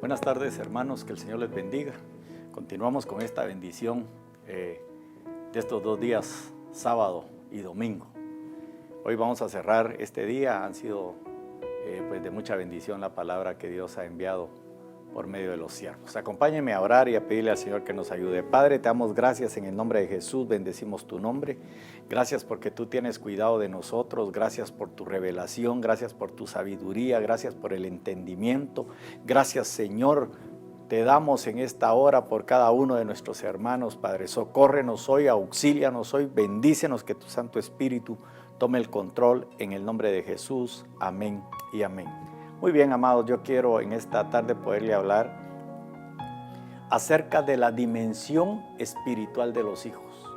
Buenas tardes, hermanos, que el Señor les bendiga. Continuamos con esta bendición de estos 2 días, sábado y domingo. Hoy vamos a cerrar este día. Han sido pues de mucha bendición la palabra que Dios ha enviado por medio de los siervos. Acompáñenme a orar y a pedirle al Señor que nos ayude. Padre, te damos gracias en el nombre de Jesús, bendecimos tu nombre. Gracias porque tú tienes cuidado de nosotros, gracias por tu revelación, gracias por tu sabiduría, gracias por el entendimiento. Gracias, Señor, te damos en esta hora por cada uno de nuestros hermanos, Padre. Socórrenos hoy, auxílianos hoy, bendícenos, que tu Santo Espíritu tome el control en el nombre de Jesús. Amén y amén. Muy bien, amados, yo quiero en esta tarde poderle hablar acerca de la dimensión espiritual de los hijos.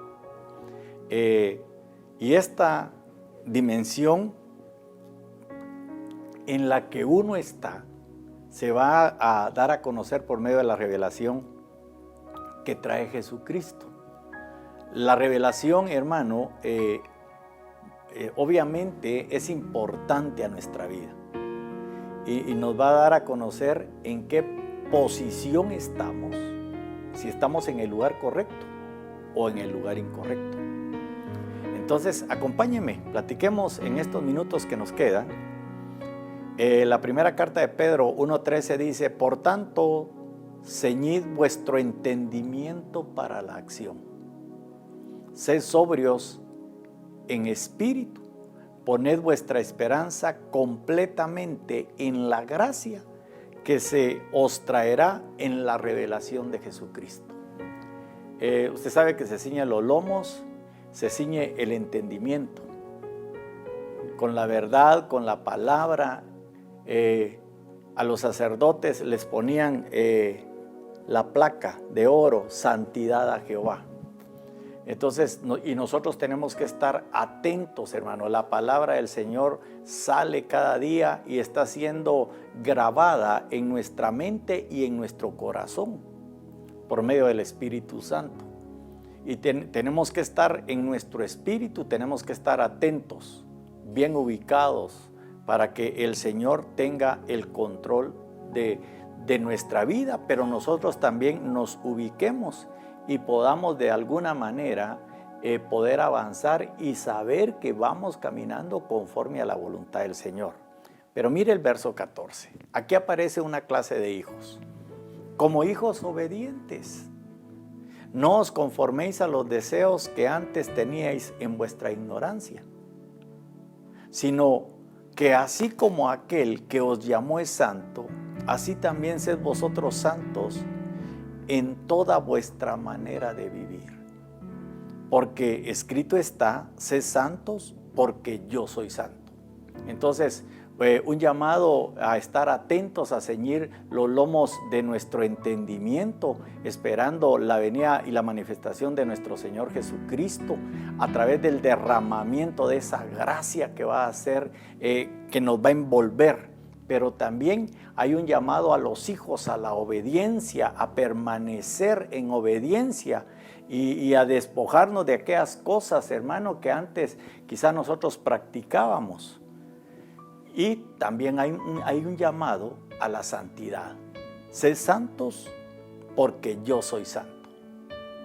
Y esta dimensión en la que uno está se va a dar a conocer por medio de la revelación que trae Jesucristo. La revelación, hermano, obviamente es importante a nuestra vida. Y nos va a dar a conocer en qué posición estamos, si estamos en el lugar correcto o en el lugar incorrecto. Entonces, acompáñenme, platiquemos en estos minutos que nos quedan. La primera carta de Pedro 1:13 dice: por tanto, ceñid vuestro entendimiento para la acción. Sed sobrios en espíritu. Poned vuestra esperanza completamente en la gracia que se os traerá en la revelación de Jesucristo. Usted sabe que se ciñen los lomos, se ciñe el entendimiento. Con la verdad, con la palabra, a los sacerdotes les ponían la placa de oro, santidad a Jehová. Entonces, y nosotros tenemos que estar atentos, hermano. La palabra del Señor sale cada día y está siendo grabada en nuestra mente y en nuestro corazón por medio del Espíritu Santo. Y tenemos que estar en nuestro espíritu, tenemos que estar atentos, bien ubicados, para que el Señor tenga el control de nuestra vida, pero nosotros también nos ubiquemos y podamos de alguna manera poder avanzar y saber que vamos caminando conforme a la voluntad del Señor. Pero mire el verso 14. Aquí aparece una clase de hijos. Como hijos obedientes, no os conforméis a los deseos que antes teníais en vuestra ignorancia, sino que así como aquel que os llamó es santo, así también sed vosotros santos en toda vuestra manera de vivir. Porque escrito está: sed santos porque yo soy santo. Entonces, un llamado a estar atentos, a ceñir los lomos de nuestro entendimiento, esperando la venida y la manifestación de nuestro Señor Jesucristo a través del derramamiento de esa gracia que va a hacer, que nos va a envolver. Pero también hay un llamado a los hijos a la obediencia, a permanecer en obediencia y a despojarnos de aquellas cosas, hermano, que antes quizá nosotros practicábamos. Y también hay un llamado a la santidad. Sed santos porque yo soy santo,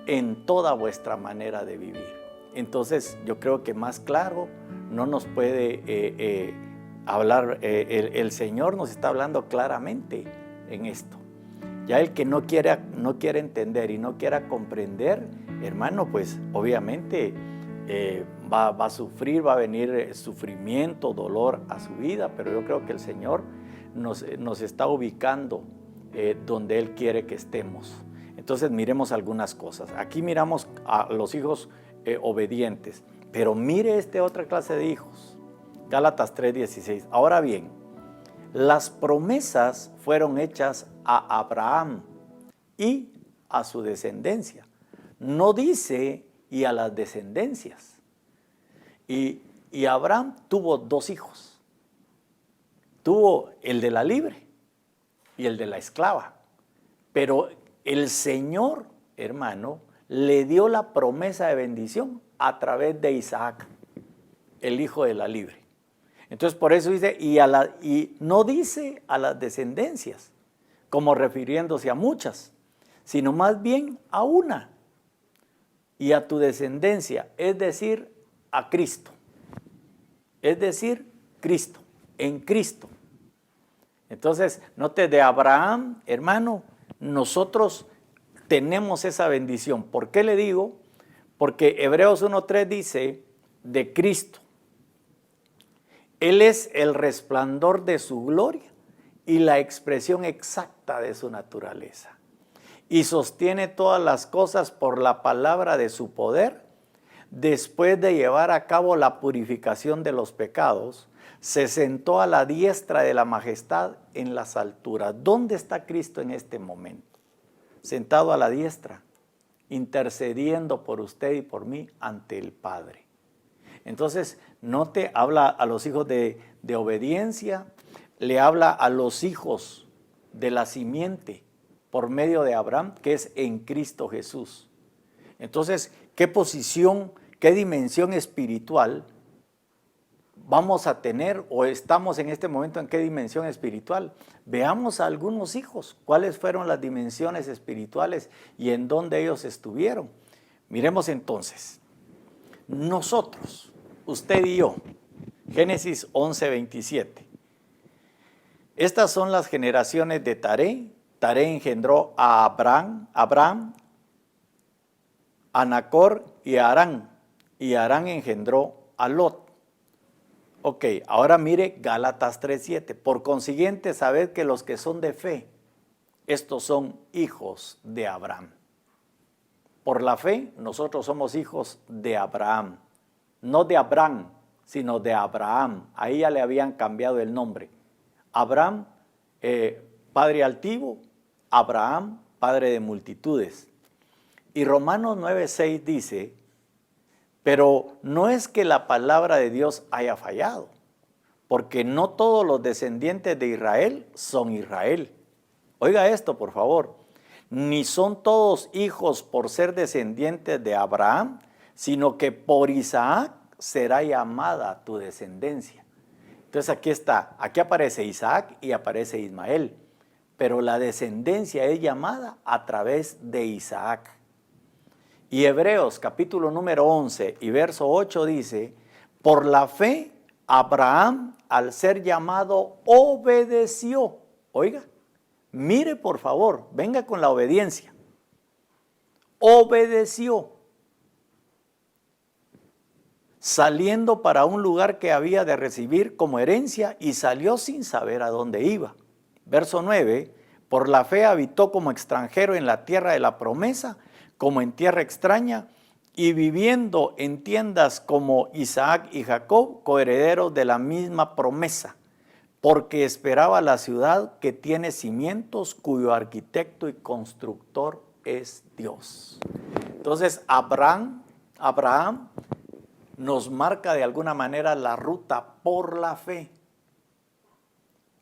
en toda vuestra manera de vivir. Entonces yo creo que más claro no nos puede hablar. El Señor nos está hablando claramente en esto. Ya el que no quiera entender y no quiera comprender, hermano, pues obviamente va a sufrir, va a venir sufrimiento, dolor a su vida, pero yo creo que el Señor nos está ubicando donde Él quiere que estemos. Entonces miremos algunas cosas. Aquí miramos a los hijos obedientes, pero mire esta otra clase de hijos. Gálatas 3:16. Ahora bien, las promesas fueron hechas a Abraham y a su descendencia. No dice y a las descendencias. Y Abraham tuvo 2 hijos. Tuvo el de la libre y el de la esclava. Pero el Señor, hermano, le dio la promesa de bendición a través de Isaac, el hijo de la libre. Entonces por eso dice, y no dice a las descendencias, como refiriéndose a muchas, sino más bien a una, y a tu descendencia, es decir, a Cristo. Es decir, Cristo, en Cristo. Entonces, note, de Abraham, hermano, nosotros tenemos esa bendición. ¿Por qué le digo? Porque Hebreos 1:3 dice, de Cristo. Él es el resplandor de su gloria y la expresión exacta de su naturaleza. Y sostiene todas las cosas por la palabra de su poder. Después de llevar a cabo la purificación de los pecados, se sentó a la diestra de la majestad en las alturas. ¿Dónde está Cristo en este momento? Sentado a la diestra, intercediendo por usted y por mí ante el Padre. Entonces, note, habla a los hijos de obediencia, le habla a los hijos de la simiente por medio de Abraham, que es en Cristo Jesús. Entonces, ¿qué posición, qué dimensión espiritual vamos a tener o estamos en este momento en qué dimensión espiritual? Veamos a algunos hijos, cuáles fueron las dimensiones espirituales y en dónde ellos estuvieron. Miremos entonces, nosotros, usted y yo, Génesis 11:27. Estas son las generaciones de Taré. Taré engendró a Abraham, a Nacor y a Harán. Y Harán engendró a Lot. Ok, ahora mire Gálatas 3:7. Por consiguiente, sabed que los que son de fe, estos son hijos de Abraham. Por la fe, nosotros somos hijos de Abraham. No de Abraham, sino de Abraham. Ahí ya le habían cambiado el nombre. Abraham, padre altivo. Abraham, padre de multitudes. Y Romanos 9:6 dice, pero no es que la palabra de Dios haya fallado, porque no todos los descendientes de Israel son Israel. Oiga esto, por favor. Ni son todos hijos por ser descendientes de Abraham, sino que por Isaac será llamada tu descendencia. Entonces aquí aparece Isaac y aparece Ismael, pero la descendencia es llamada a través de Isaac. Y Hebreos capítulo número 11 y verso 8 dice, por la fe Abraham al ser llamado obedeció. Oiga, mire por favor, venga con la obediencia. Obedeció, saliendo para un lugar que había de recibir como herencia y salió sin saber a dónde iba. Verso 9, por la fe habitó como extranjero en la tierra de la promesa, como en tierra extraña, y viviendo en tiendas como Isaac y Jacob, coherederos de la misma promesa, porque esperaba la ciudad que tiene cimientos, cuyo arquitecto y constructor es Dios. Entonces, Abraham nos marca de alguna manera la ruta por la fe,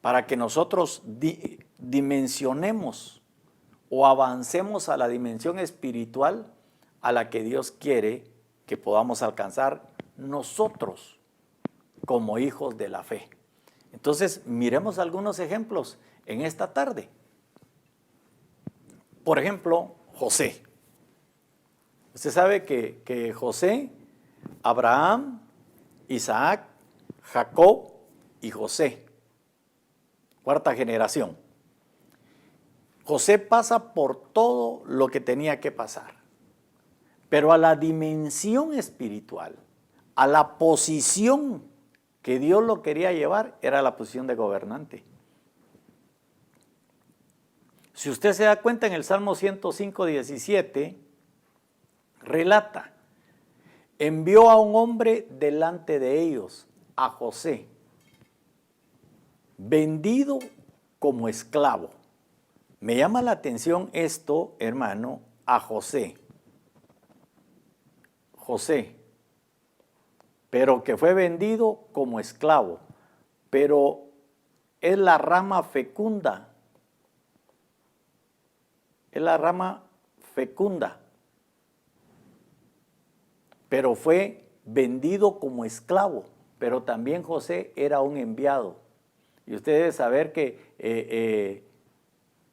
para que nosotros dimensionemos o avancemos a la dimensión espiritual a la que Dios quiere que podamos alcanzar nosotros como hijos de la fe. Entonces, miremos algunos ejemplos en esta tarde. Por ejemplo, José. Usted sabe que José, Abraham, Isaac, Jacob y José, cuarta generación. José pasa por todo lo que tenía que pasar, pero a la dimensión espiritual, a la posición que Dios lo quería llevar, era la posición de gobernante. Si usted se da cuenta, en el Salmo 105:17, relata, envió a un hombre delante de ellos, a José, vendido como esclavo. Me llama la atención esto, hermano, a José. José, pero que fue vendido como esclavo, pero es la rama fecunda. Es la rama fecunda, pero fue vendido como esclavo, pero también José era un enviado. Y usted debe saber que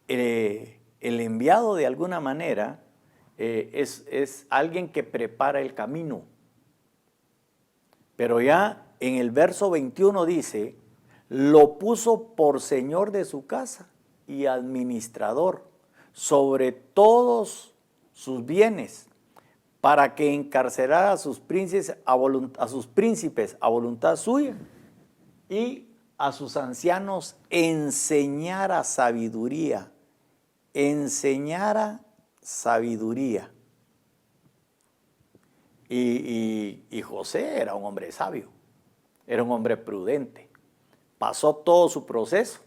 el enviado de alguna manera es alguien que prepara el camino. Pero ya en el verso 21 dice, lo puso por señor de su casa y administrador sobre todos sus bienes, para que encarcelara a sus príncipes a voluntad suya y a sus ancianos enseñara sabiduría. Enseñara sabiduría. Y José era un hombre sabio, era un hombre prudente. Pasó todo su proceso,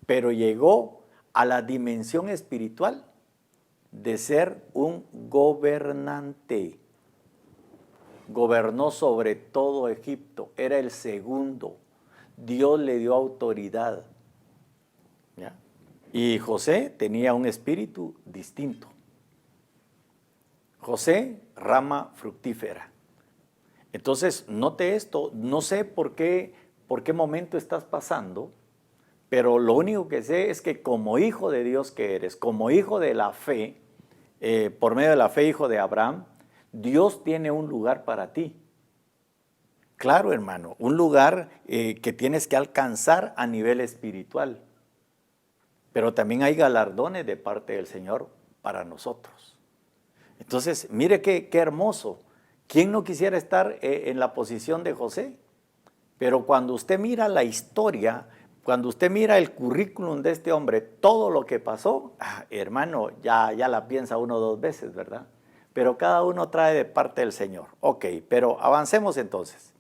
pero llegó a la dimensión espiritual de ser un gobernante. Gobernó sobre todo Egipto, era el segundo. Dios le dio autoridad. ¿Ya? Y José tenía un espíritu distinto. José, rama fructífera. Entonces, note esto, no sé por qué momento estás pasando, pero lo único que sé es que como hijo de Dios que eres, como hijo de la fe, por medio de la fe, hijo de Abraham, Dios tiene un lugar para ti. Claro, hermano, un lugar que tienes que alcanzar a nivel espiritual. Pero también hay galardones de parte del Señor para nosotros. Entonces, mire qué hermoso. ¿Quién no quisiera estar en la posición de José? Pero cuando usted mira la historia, cuando usted mira el currículum de este hombre, todo lo que pasó, hermano, ya la piensa uno o dos veces, ¿verdad? Pero cada uno trae de parte del Señor. Ok, pero avancemos entonces.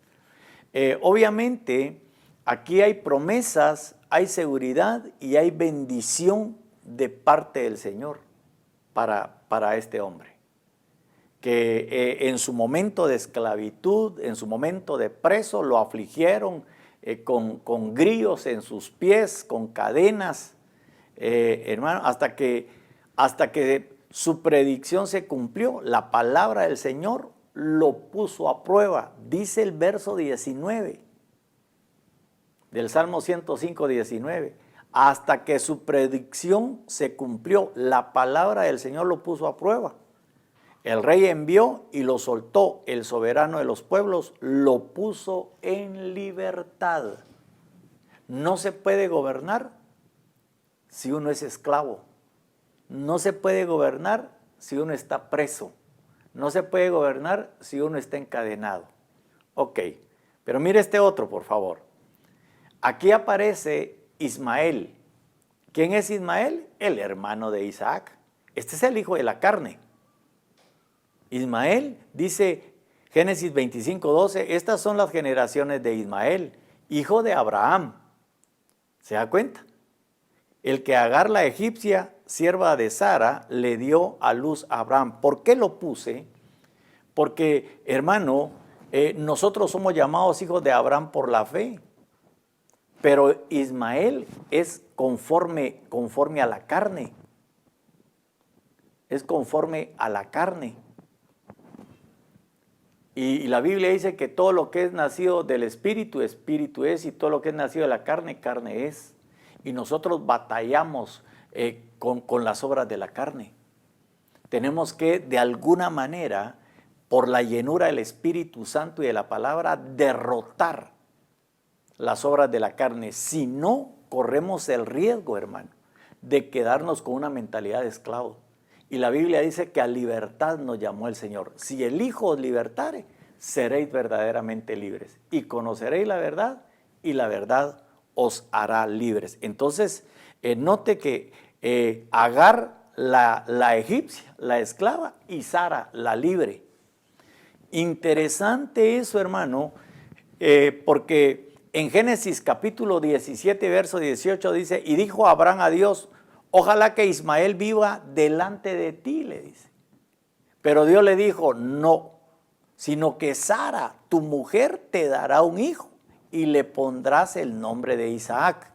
Obviamente, aquí hay promesas, hay seguridad y hay bendición de parte del Señor para este hombre. Que en su momento de esclavitud, en su momento de preso, lo afligieron con grillos en sus pies, con cadenas, hermano, hasta que su predicción se cumplió. La palabra del Señor lo puso a prueba. Dice el verso 19 del Salmo 105, 19. Hasta que su predicción se cumplió, la palabra del Señor lo puso a prueba. El rey envió y lo soltó. El soberano de los pueblos lo puso en libertad. No se puede gobernar si uno es esclavo. No se puede gobernar si uno está preso. No se puede gobernar si uno está encadenado. Ok, pero mire este otro, por favor. Aquí aparece Ismael. ¿Quién es Ismael? El hermano de Isaac. Este es el hijo de la carne. Ismael, dice Génesis 25, 12, estas son las generaciones de Ismael, hijo de Abraham. ¿Se da cuenta? El que Agar la egipcia, sierva de Sara, le dio a luz a Abraham. ¿Por qué lo puse? Porque, hermano, nosotros somos llamados hijos de Abraham por la fe, pero Ismael es conforme a la carne. Es conforme a la carne. Y la Biblia dice que todo lo que es nacido del Espíritu, Espíritu es, y todo lo que es nacido de la carne, carne es. Y nosotros batallamos con las obras de la carne. Tenemos que, de alguna manera, por la llenura del Espíritu Santo y de la palabra, derrotar las obras de la carne. Si no, corremos el riesgo, hermano, de quedarnos con una mentalidad de esclavo. Y la Biblia dice que a libertad nos llamó el Señor. Si el Hijo os libertare, seréis verdaderamente libres. Y conoceréis la verdad, y la verdad os hará libres. Entonces, note que Agar, la egipcia, la esclava, y Sara, la libre. Interesante eso, hermano, porque en Génesis capítulo 17, verso 18 dice, y dijo Abraham a Dios, ojalá que Ismael viva delante de ti, le dice. Pero Dios le dijo, no, sino que Sara, tu mujer, te dará un hijo y le pondrás el nombre de Isaac.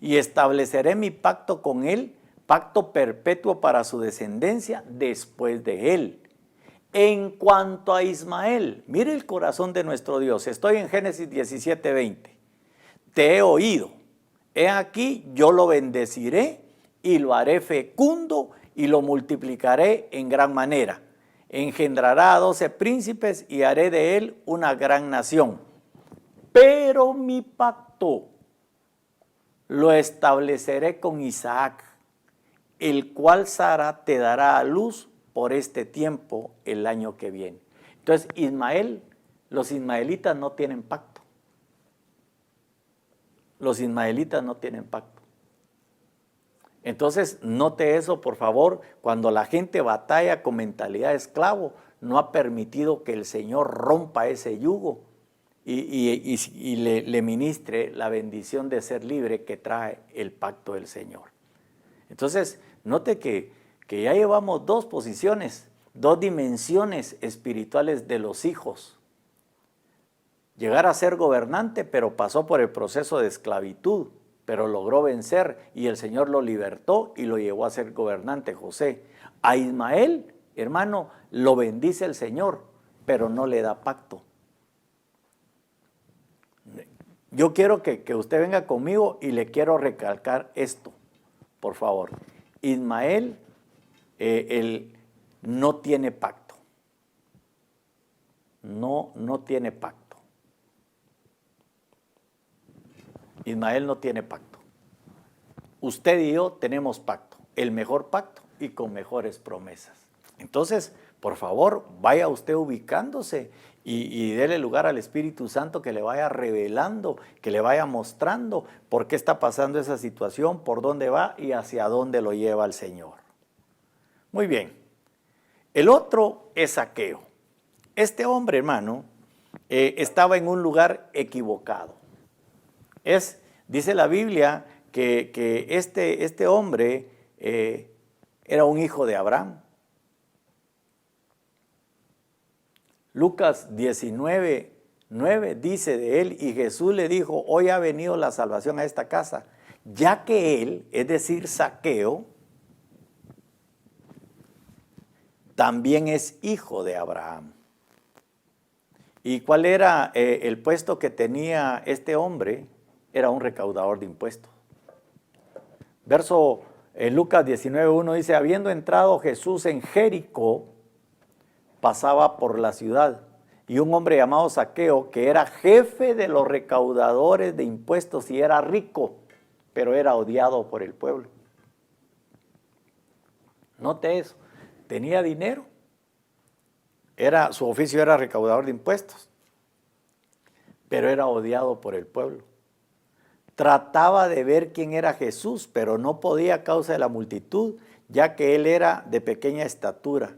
Y estableceré mi pacto con él, pacto perpetuo para su descendencia después de él. En cuanto a Ismael, mire el corazón de nuestro Dios. Estoy en Génesis 17, 20. Te he oído. He aquí, yo lo bendeciré y lo haré fecundo y lo multiplicaré en gran manera. Engendrará a 12 príncipes y haré de él una gran nación. Pero mi pacto lo estableceré con Isaac, el cual Sara te dará a luz por este tiempo el año que viene. Entonces los ismaelitas no tienen pacto. Los ismaelitas no tienen pacto. Entonces, note eso, por favor, cuando la gente batalla con mentalidad de esclavo, no ha permitido que el Señor rompa ese yugo y le ministre la bendición de ser libre que trae el pacto del Señor. Entonces, note que ya llevamos dos posiciones, dos dimensiones espirituales de los hijos. Llegar a ser gobernante, pero pasó por el proceso de esclavitud, pero logró vencer y el Señor lo libertó y lo llevó a ser gobernante, José. A Ismael, hermano, lo bendice el Señor, pero no le da pacto. Yo quiero que usted venga conmigo y le quiero recalcar esto, por favor. Ismael, él no tiene pacto. No tiene pacto. Ismael no tiene pacto. Usted y yo tenemos pacto, el mejor pacto y con mejores promesas. Entonces, por favor, vaya usted ubicándose y déle lugar al Espíritu Santo que le vaya revelando, que le vaya mostrando por qué está pasando esa situación, por dónde va y hacia dónde lo lleva el Señor. Muy bien. El otro es Zaqueo. Este hombre, hermano, estaba en un lugar equivocado. Dice la Biblia que este hombre era un hijo de Abraham. Lucas 19:9 dice de él, y Jesús le dijo, hoy ha venido la salvación a esta casa, ya que él, es decir, Zaqueo, también es hijo de Abraham. ¿Y cuál era el puesto que tenía este hombre? Era un recaudador de impuestos. Lucas 19:1 dice, habiendo entrado Jesús en Jericó, pasaba por la ciudad, y un hombre llamado Zaqueo, que era jefe de los recaudadores de impuestos y era rico, pero era odiado por el pueblo. Note eso, tenía dinero, su oficio era recaudador de impuestos, pero era odiado por el pueblo. Trataba de ver quién era Jesús, pero no podía a causa de la multitud, ya que él era de pequeña estatura.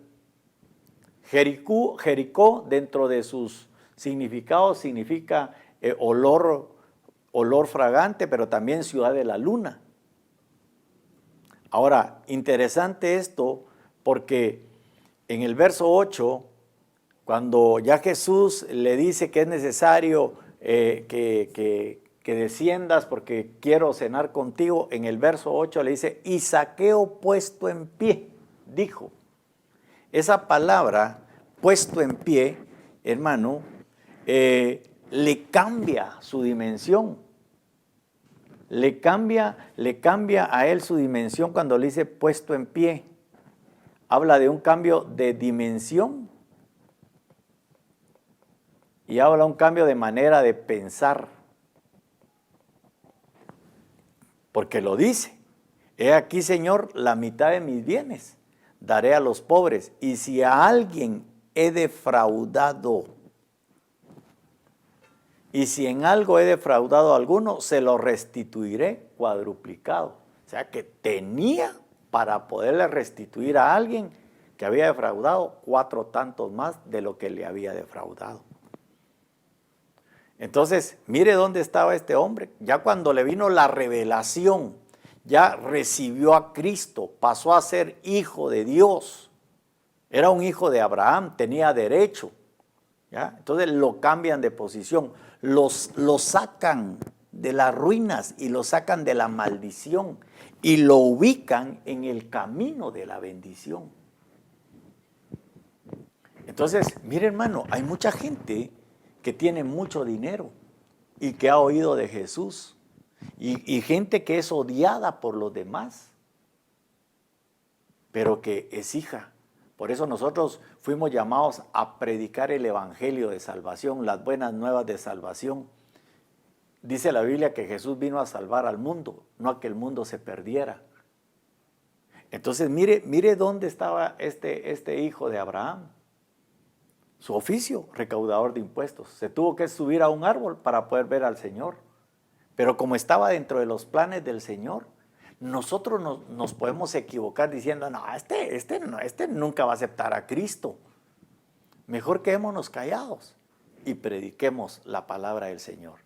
Jericó, dentro de sus significados, significa olor fragante, pero también ciudad de la luna. Ahora, interesante esto, porque en el verso 8, cuando ya Jesús le dice que es necesario que desciendas porque quiero cenar contigo, en el verso 8 le dice, y Zaqueo puesto en pie, dijo. Esa palabra, puesto en pie, hermano, le cambia su dimensión. Le cambia a él su dimensión cuando le dice puesto en pie. Habla de un cambio de dimensión y habla de un cambio de manera de pensar. Porque lo dice, he aquí, Señor, la mitad de mis bienes daré a los pobres, y si a alguien he defraudado, y si en algo he defraudado a alguno, se lo restituiré cuadruplicado. O sea que tenía para poderle restituir a alguien que había defraudado 4 tantos más de lo que le había defraudado. Entonces, mire dónde estaba este hombre. Ya cuando le vino la revelación, ya recibió a Cristo, pasó a ser hijo de Dios. Era un hijo de Abraham, tenía derecho. ¿Ya? Entonces lo cambian de posición, lo sacan de las ruinas y lo sacan de la maldición y lo ubican en el camino de la bendición. Entonces, mire hermano, hay mucha gente que tiene mucho dinero y que ha oído de Jesús y gente que es odiada por los demás. pero que es hija. Por eso nosotros fuimos llamados a predicar el evangelio de salvación, las buenas nuevas de salvación. Dice la Biblia que Jesús vino a salvar al mundo, no a que el mundo se perdiera. Entonces mire dónde estaba este hijo de Abraham. Su oficio, recaudador de impuestos. Se tuvo que subir a un árbol para poder ver al Señor. Pero como estaba dentro de los planes del Señor, nosotros nos podemos equivocar diciendo, no, este nunca va a aceptar a Cristo. Mejor quedémonos callados y prediquemos la palabra del Señor.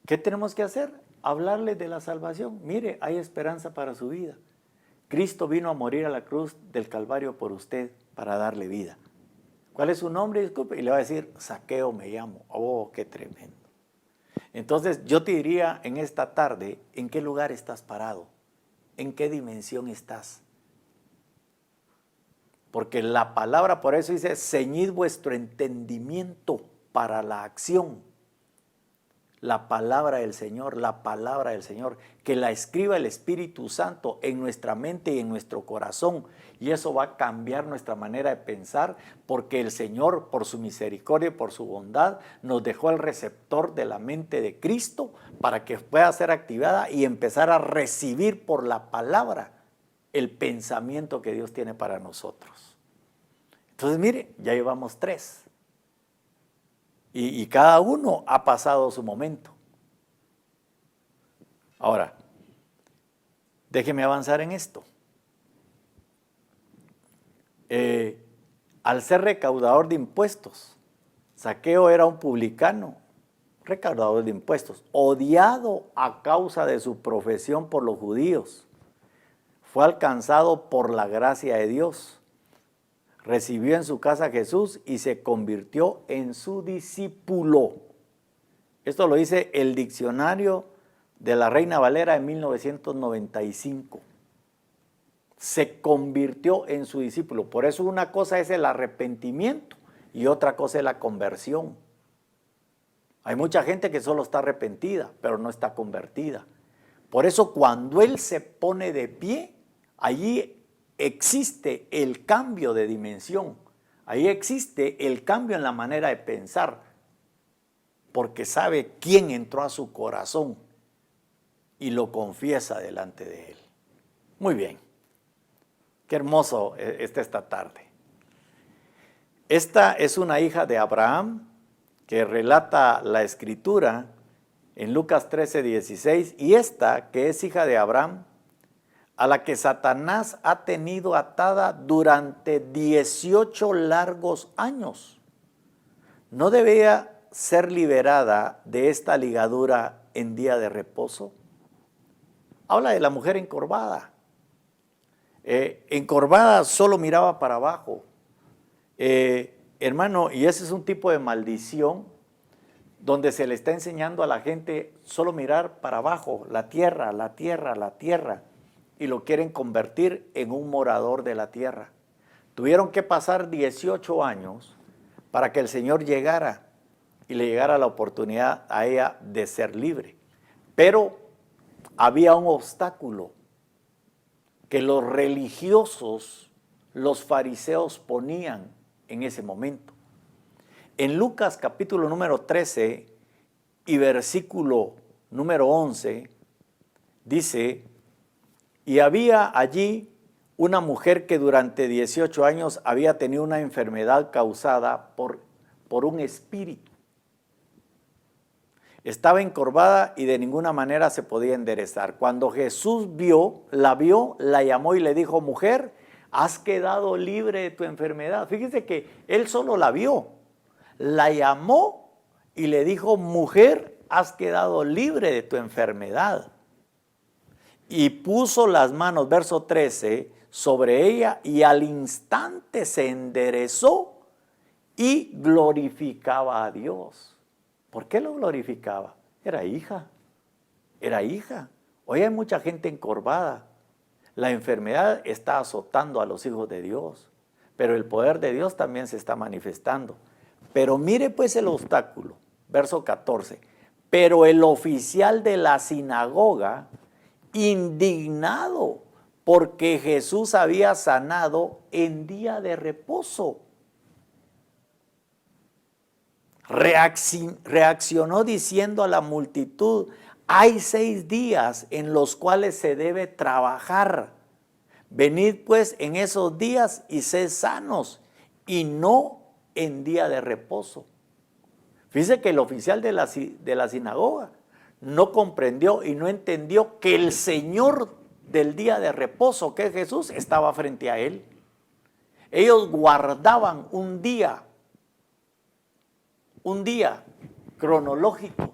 ¿Qué tenemos que hacer? Hablarles de la salvación. Mire, hay esperanza para su vida. Cristo vino a morir a la cruz del Calvario por usted para darle vida. ¿Cuál es su nombre? Disculpe. Y le va a decir, Zaqueo me llamo. Oh, qué tremendo. Entonces yo te diría en esta tarde, ¿en qué lugar estás parado? ¿En qué dimensión estás? Porque la palabra, por eso dice, ceñid vuestro entendimiento para la acción. La palabra del Señor, que la escriba el Espíritu Santo en nuestra mente y en nuestro corazón. Y eso va a cambiar nuestra manera de pensar, porque el Señor, por su misericordia y por su bondad, nos dejó el receptor de la mente de Cristo para que pueda ser activada y empezar a recibir por la palabra el pensamiento que Dios tiene para nosotros. Entonces, mire, ya llevamos 3. Y cada uno ha pasado su momento. Ahora, déjeme avanzar en esto. Al ser recaudador de impuestos, Zaqueo era un publicano, recaudador de impuestos, odiado a causa de su profesión por los judíos. Fue alcanzado por la gracia de Dios. Recibió en su casa a Jesús y se convirtió en su discípulo. Esto lo dice el diccionario de la Reina Valera en 1995. Se convirtió en su discípulo. Por eso una cosa es el arrepentimiento y otra cosa es la conversión. Hay mucha gente que solo está arrepentida, pero no está convertida. Por eso cuando él se pone de pie, allí existe el cambio de dimensión, ahí existe el cambio en la manera de pensar, porque sabe quién entró a su corazón y lo confiesa delante de él. Muy bien, qué hermoso esta tarde. Esta es una hija de Abraham que relata la Escritura en Lucas 13:16, y esta que es hija de Abraham, a la que Satanás ha tenido atada durante 18 largos años, ¿no debía ser liberada de esta ligadura en día de reposo? Habla de la mujer encorvada. Encorvada solo miraba para abajo. Hermano, y ese es un tipo de maldición donde se le está enseñando a la gente solo mirar para abajo, la tierra, la tierra, la tierra. Y lo quieren convertir en un morador de la tierra. Tuvieron que pasar 18 años para que el Señor llegara y le llegara la oportunidad a ella de ser libre. Pero había un obstáculo que los religiosos, los fariseos ponían en ese momento. En Lucas capítulo número 13 y versículo número 11 dice: y había allí una mujer que durante 18 años había tenido una enfermedad causada por un espíritu. Estaba encorvada y de ninguna manera se podía enderezar. Cuando Jesús la vio, la llamó y le dijo: mujer, has quedado libre de tu enfermedad. Fíjese que él solo la vio, la llamó y le dijo: mujer, has quedado libre de tu enfermedad. Y puso las manos, verso 13, sobre ella, y al instante se enderezó y glorificaba a Dios. ¿Por qué lo glorificaba? Era hija. Hoy hay mucha gente encorvada. La enfermedad está azotando a los hijos de Dios, pero el poder de Dios también se está manifestando. Pero mire pues el obstáculo, verso 14. Pero el oficial de la sinagoga, indignado porque Jesús había sanado en día de reposo. Reaccionó diciendo a la multitud: hay 6 días en los cuales se debe trabajar. Venid pues en esos días y sed sanos, y no en día de reposo. Fíjese que el oficial de la sinagoga no comprendió y no entendió que el Señor del día de reposo, que es Jesús, estaba frente a él. Ellos guardaban un día cronológico,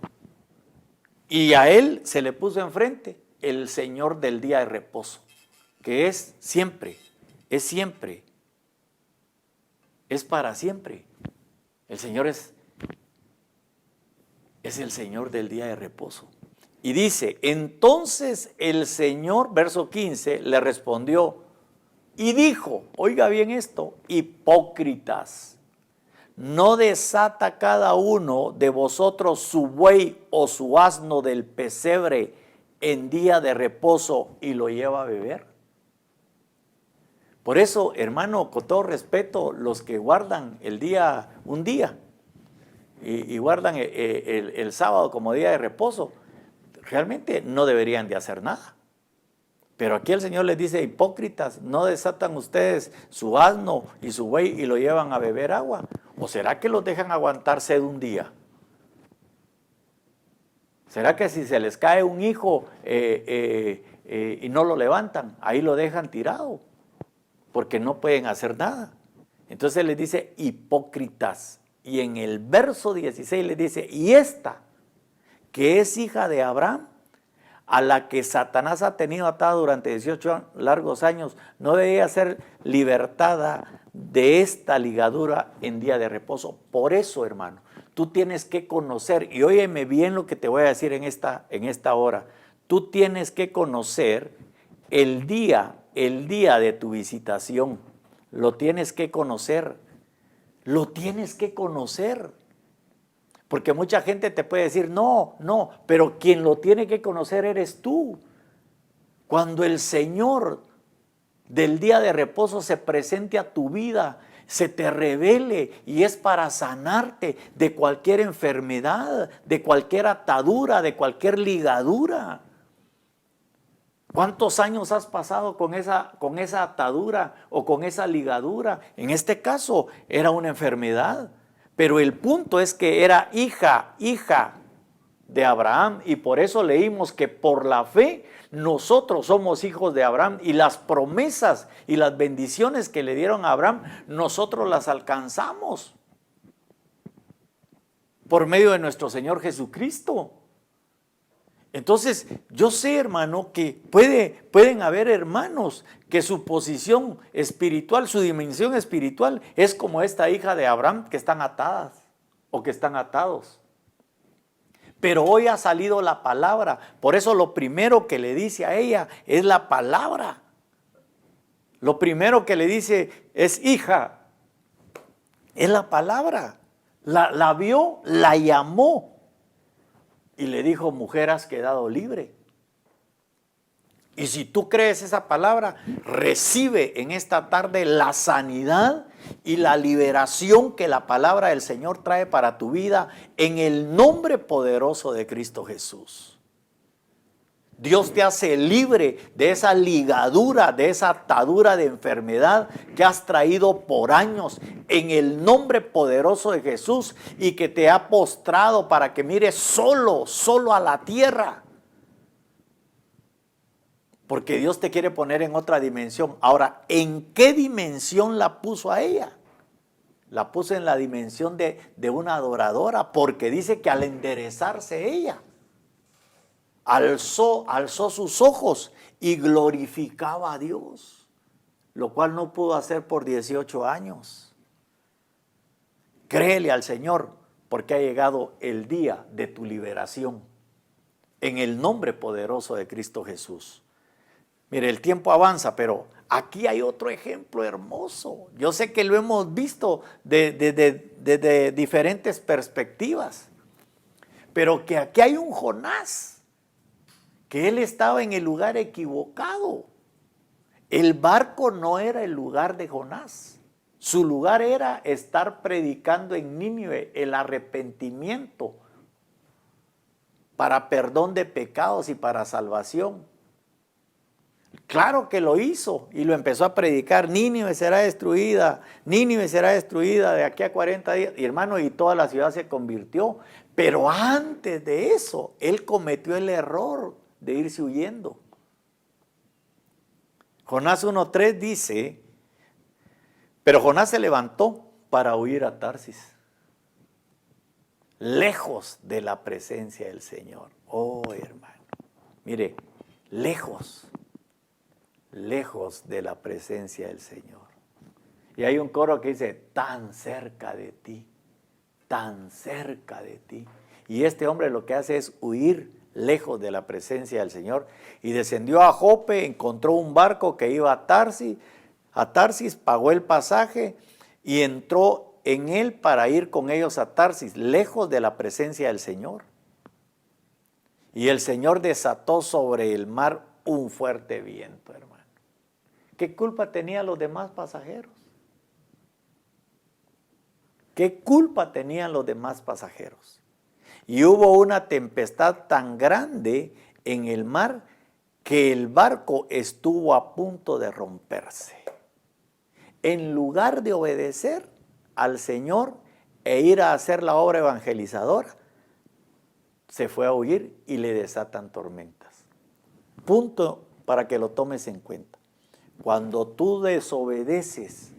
y a él se le puso enfrente el Señor del día de reposo, que es siempre, es para siempre. El Señor es el Señor del día de reposo. Y dice: entonces el Señor, verso 15, le respondió y dijo, oiga bien esto: hipócritas, ¿no desata cada uno de vosotros su buey o su asno del pesebre en día de reposo y lo lleva a beber? Por eso, hermano, con todo respeto, los que guardan un día y guardan el sábado como día de reposo, realmente no deberían de hacer nada. Pero aquí el Señor les dice: hipócritas, ¿no desatan ustedes su asno y su buey y lo llevan a beber agua? ¿O será que los dejan aguantar sed un día? ¿Será que si se les cae un hijo y no lo levantan, ahí lo dejan tirado? Porque no pueden hacer nada. Entonces les dice: hipócritas. Y en el verso 16 les dice: y esta, que es hija de Abraham, a la que Satanás ha tenido atada durante 18 largos años, no debía ser libertada de esta ligadura en día de reposo. Por eso, hermano, tú tienes que conocer, y óyeme bien lo que te voy a decir en esta hora, tú tienes que conocer el día de tu visitación. Lo tienes que conocer. Porque mucha gente te puede decir: no, pero quien lo tiene que conocer eres tú. Cuando el Señor del día de reposo se presente a tu vida, se te revele, y es para sanarte de cualquier enfermedad, de cualquier atadura, de cualquier ligadura. ¿Cuántos años has pasado con esa atadura o con esa ligadura? En este caso era una enfermedad, pero el punto es que era hija de Abraham, y por eso leímos que por la fe nosotros somos hijos de Abraham, y las promesas y las bendiciones que le dieron a Abraham nosotros las alcanzamos por medio de nuestro Señor Jesucristo. Entonces, yo sé, hermano, que pueden haber hermanos que su posición espiritual, su dimensión espiritual es como esta hija de Abraham, que están atadas o que están atados. Pero hoy ha salido la palabra, por eso lo primero que le dice a ella es la palabra. Lo primero que le dice es: hija, es la palabra. La vio, la llamó y le dijo: mujer, has quedado libre. Y si tú crees esa palabra, recibe en esta tarde la sanidad y la liberación que la palabra del Señor trae para tu vida, en el nombre poderoso de Cristo Jesús. Dios te hace libre de esa ligadura, de esa atadura de enfermedad que has traído por años, en el nombre poderoso de Jesús, y que te ha postrado para que mires solo a la tierra. Porque Dios te quiere poner en otra dimensión. Ahora, ¿en qué dimensión la puso a ella? La puso en la dimensión de una adoradora, porque dice que al enderezarse ella, alzó sus ojos y glorificaba a Dios, lo cual no pudo hacer por 18 años. Créele al Señor, porque ha llegado el día de tu liberación, en el nombre poderoso de Cristo Jesús. Mire, el tiempo avanza, pero aquí hay otro ejemplo hermoso. Yo sé que lo hemos visto desde diferentes perspectivas, pero que aquí hay un Jonás, que él estaba en el lugar equivocado. El barco no era el lugar de Jonás. Su lugar era estar predicando en Nínive el arrepentimiento para perdón de pecados y para salvación. Claro que lo hizo y lo empezó a predicar. Nínive será destruida de aquí a 40 días. Y hermano, y toda la ciudad se convirtió. Pero antes de eso, él cometió el error de irse huyendo. Jonás 1:3 dice, pero Jonás se levantó para huir a Tarsis, lejos de la presencia del Señor. Oh, hermano, mire, lejos de la presencia del Señor. Y hay un coro que dice, tan cerca de ti, tan cerca de ti. Y este hombre lo que hace es huir lejos de la presencia del Señor, y descendió a Jope, encontró un barco que iba a Tarsis, pagó el pasaje y entró en él para ir con ellos a Tarsis, lejos de la presencia del Señor. Y el Señor desató sobre el mar un fuerte viento, hermano. ¿Qué culpa tenían los demás pasajeros? ¿Qué culpa tenían los demás pasajeros? Y hubo una tempestad tan grande en el mar que el barco estuvo a punto de romperse. En lugar de obedecer al Señor e ir a hacer la obra evangelizadora, se fue a huir y le desatan tormentas. Punto para que lo tomes en cuenta. Cuando tú desobedeces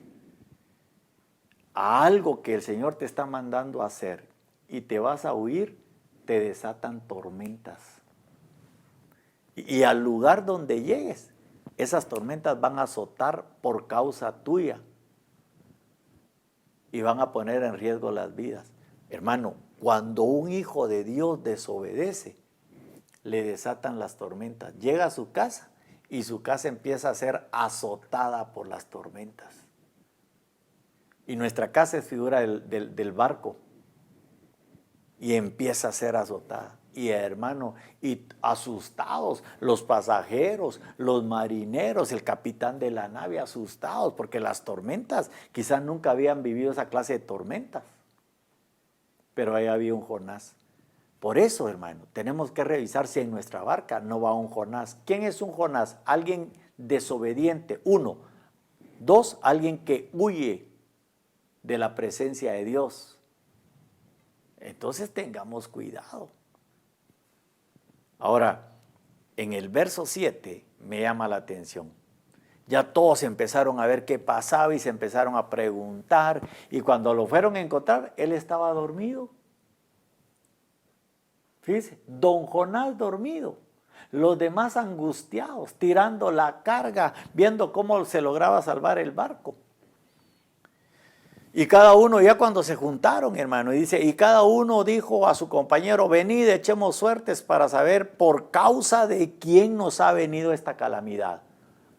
a algo que el Señor te está mandando a hacer y te vas a huir, te desatan tormentas. Y al lugar donde llegues, esas tormentas van a azotar por causa tuya y van a poner en riesgo las vidas. Hermano, cuando un hijo de Dios desobedece, le desatan las tormentas. Llega a su casa y su casa empieza a ser azotada por las tormentas. Y nuestra casa es figura del barco. Y empieza a ser azotada. Y hermano, y asustados los pasajeros, los marineros, el capitán de la nave, asustados porque las tormentas, quizás nunca habían vivido esa clase de tormentas. Pero ahí había un Jonás. Por eso, hermano, tenemos que revisar si en nuestra barca no va un Jonás. ¿Quién es un Jonás? Alguien desobediente, 1. 2, alguien que huye de la presencia de Dios. Entonces tengamos cuidado. Ahora, en el verso 7 me llama la atención. Ya todos empezaron a ver qué pasaba y se empezaron a preguntar. Y cuando lo fueron a encontrar, él estaba dormido. Fíjense, don Jonás dormido. Los demás angustiados, tirando la carga, viendo cómo se lograba salvar el barco. Y cada uno, ya cuando se juntaron, hermano, y dice, y cada uno dijo a su compañero, venid, echemos suertes para saber por causa de quién nos ha venido esta calamidad.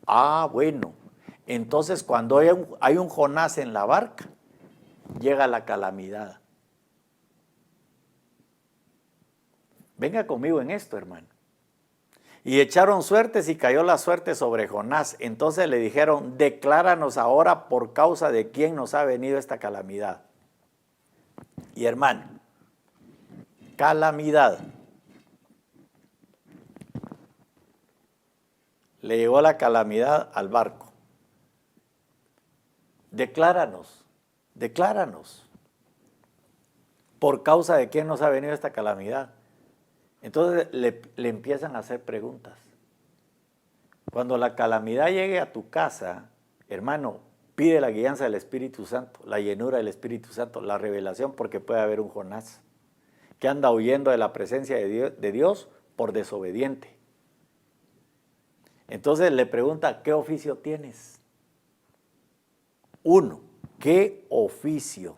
Ah, bueno, entonces cuando hay un Jonás en la barca, llega la calamidad. Venga conmigo en esto, hermano. Y echaron suertes y cayó la suerte sobre Jonás. Entonces le dijeron, decláranos ahora por causa de quién nos ha venido esta calamidad. Y hermano, calamidad. Le llegó la calamidad al barco. Decláranos. Por causa de quién nos ha venido esta calamidad. Entonces le empiezan a hacer preguntas. Cuando la calamidad llegue a tu casa, hermano, pide la guianza del Espíritu Santo, la llenura del Espíritu Santo, la revelación, porque puede haber un Jonás que anda huyendo de la presencia de Dios por desobediente. Entonces le pregunta, ¿qué oficio tienes? 1, ¿qué oficio?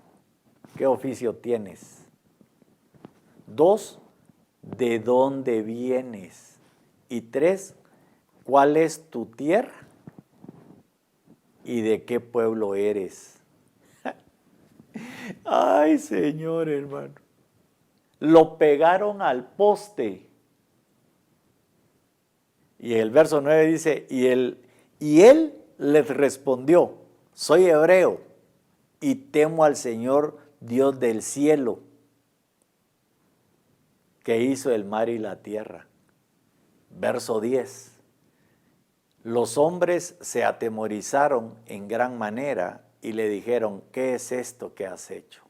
¿Qué oficio tienes? 2, ¿de dónde vienes? Y 3, ¿cuál es tu tierra? ¿Y de qué pueblo eres? Ay, Señor, hermano. Lo pegaron al poste. Y el verso 9 dice, Y él les respondió, soy hebreo y temo al Señor Dios del cielo, que hizo el mar y la tierra. Verso 10. Los hombres se atemorizaron en gran manera y le dijeron, ¿qué es esto que has hecho?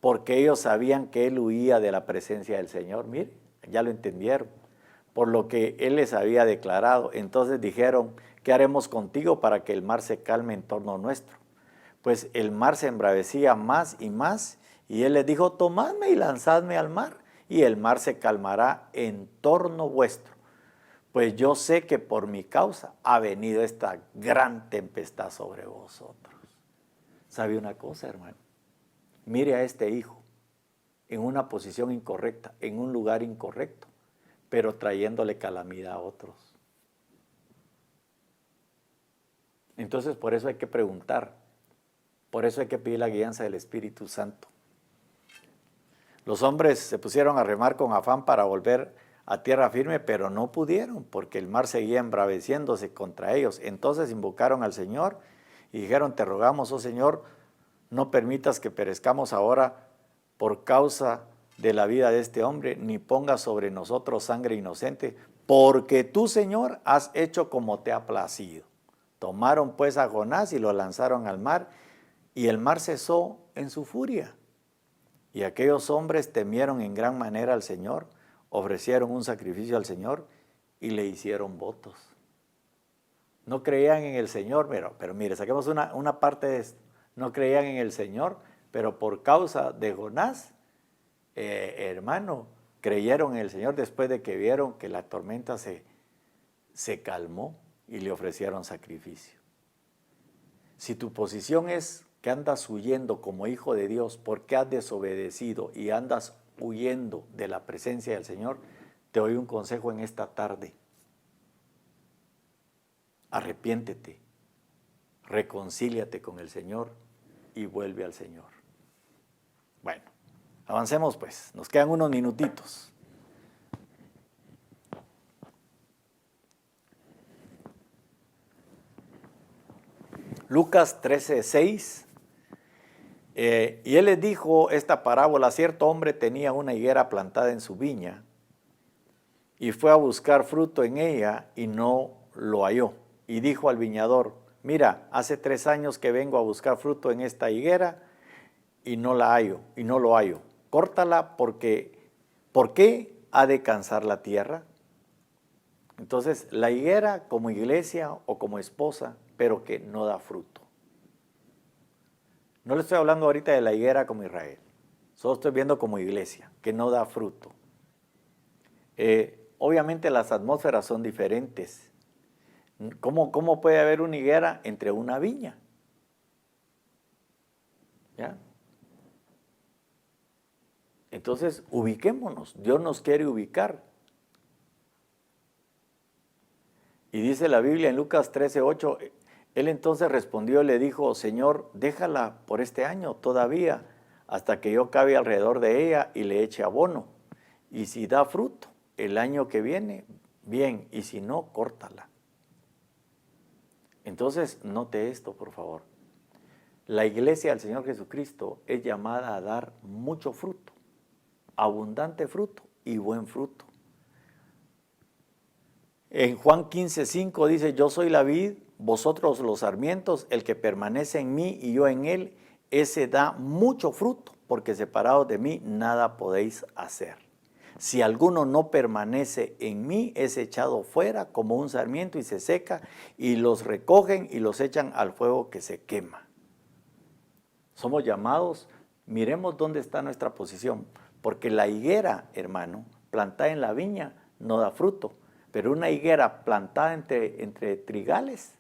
Porque ellos sabían que él huía de la presencia del Señor. Mire, ya lo entendieron, por lo que él les había declarado. Entonces dijeron, ¿qué haremos contigo para que el mar se calme en torno nuestro? Pues el mar se embravecía más, y él les dijo, tomadme y lanzadme al mar, y el mar se calmará en torno vuestro. Pues yo sé que por mi causa ha venido esta gran tempestad sobre vosotros. ¿Sabe una cosa, hermano? Mire a este hijo en una posición incorrecta, en un lugar incorrecto, pero trayéndole calamidad a otros. Entonces, por eso hay que preguntar, por eso hay que pedir la guianza del Espíritu Santo. Los hombres se pusieron a remar con afán para volver a tierra firme, pero no pudieron, porque el mar seguía embraveciéndose contra ellos. Entonces invocaron al Señor y dijeron, te rogamos, oh Señor, no permitas que perezcamos ahora por causa de la vida de este hombre, ni pongas sobre nosotros sangre inocente, porque tú, Señor, has hecho como te ha placido. Tomaron pues a Jonás y lo lanzaron al mar, y el mar cesó en su furia. Y aquellos hombres temieron en gran manera al Señor, ofrecieron un sacrificio al Señor y le hicieron votos. No creían en el Señor, pero mire, saquemos una parte de esto. No creían en el Señor, pero por causa de Jonás, hermano, creyeron en el Señor después de que vieron que la tormenta se calmó y le ofrecieron sacrificio. Si tu posición es que andas huyendo como hijo de Dios porque has desobedecido y andas huyendo de la presencia del Señor, te doy un consejo en esta tarde. Arrepiéntete, reconcíliate con el Señor y vuelve al Señor. Bueno, avancemos pues, nos quedan unos minutitos. Lucas 13:6. Y él les dijo esta parábola, cierto hombre tenía una higuera plantada en su viña y fue a buscar fruto en ella y no lo halló. Y dijo al viñador, mira, hace 3 años que vengo a buscar fruto en esta higuera y no la hallo, y no lo hallo. Córtala porque, ¿por qué ha de cansar la tierra? Entonces, la higuera como iglesia o como esposa, pero que no da fruto. No le estoy hablando ahorita de la higuera como Israel, solo estoy viendo como iglesia, que no da fruto. Obviamente las atmósferas son diferentes. ¿Cómo puede haber una higuera entre una viña? ¿Ya? Entonces, ubiquémonos, Dios nos quiere ubicar. Y dice la Biblia en Lucas 13:8, él entonces respondió y le dijo, Señor, déjala por este año todavía, hasta que yo cabe alrededor de ella y le eche abono. Y si da fruto el año que viene, bien, y si no, córtala. Entonces, note esto, por favor. La iglesia del Señor Jesucristo es llamada a dar mucho fruto, abundante fruto y buen fruto. En Juan 15:5 dice, yo soy la vid, vosotros los sarmientos, el que permanece en mí y yo en él, ese da mucho fruto, porque separados de mí nada podéis hacer. Si alguno no permanece en mí, es echado fuera como un sarmiento y se seca, y los recogen y los echan al fuego que se quema. Somos llamados, miremos dónde está nuestra posición, porque la higuera, hermano, plantada en la viña, no da fruto, pero una higuera plantada entre trigales,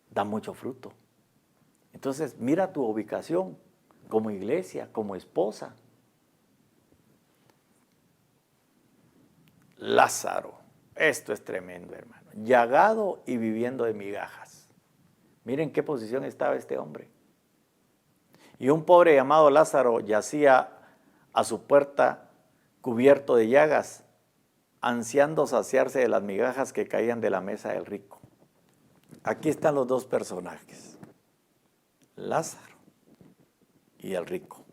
da mucho fruto. Entonces, mira tu ubicación como iglesia, como esposa. Lázaro, esto es tremendo, hermano, llagado y viviendo de migajas. Miren qué posición estaba este hombre. Y un pobre llamado Lázaro yacía a su puerta cubierto de llagas, ansiando saciarse de las migajas que caían de la mesa del rico. Aquí están los dos personajes, Lázaro y el rico.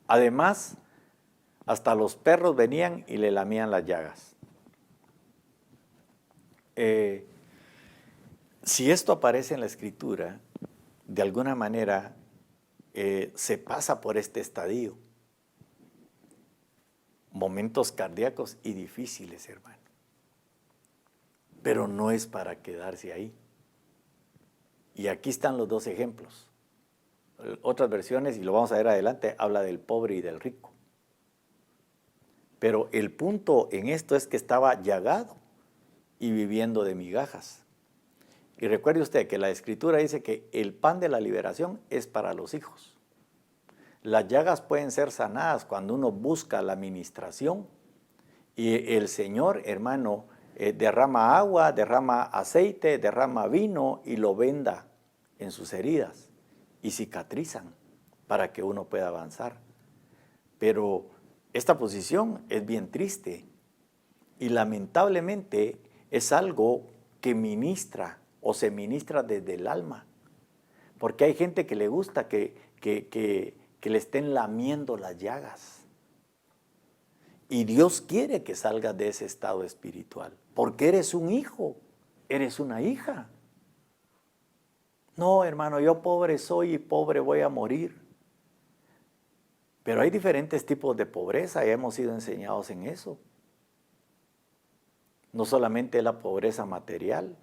Además, hasta los perros venían y le lamían las llagas. Si esto aparece en la Escritura, de alguna manera se pasa por este estadio. Momentos cardíacos y difíciles, hermano. Pero no es para quedarse ahí. Y aquí están los dos ejemplos. Otras versiones, y lo vamos a ver adelante, habla del pobre y del rico. Pero el punto en esto es que estaba llagado y viviendo de migajas. Y recuerde usted que la Escritura dice que el pan de la liberación es para los hijos. Las llagas pueden ser sanadas cuando uno busca la administración y el Señor, hermano, derrama agua, derrama aceite, derrama vino y lo venda en sus heridas y cicatrizan para que uno pueda avanzar. Pero esta posición es bien triste y lamentablemente es algo que ministra o se ministra desde el alma, porque hay gente que le gusta que le estén lamiendo las llagas. Y Dios quiere que salgas de ese estado espiritual, porque eres un hijo, eres una hija. No, hermano, yo pobre soy y pobre voy a morir. Pero hay diferentes tipos de pobreza y hemos sido enseñados en eso. No solamente la pobreza material,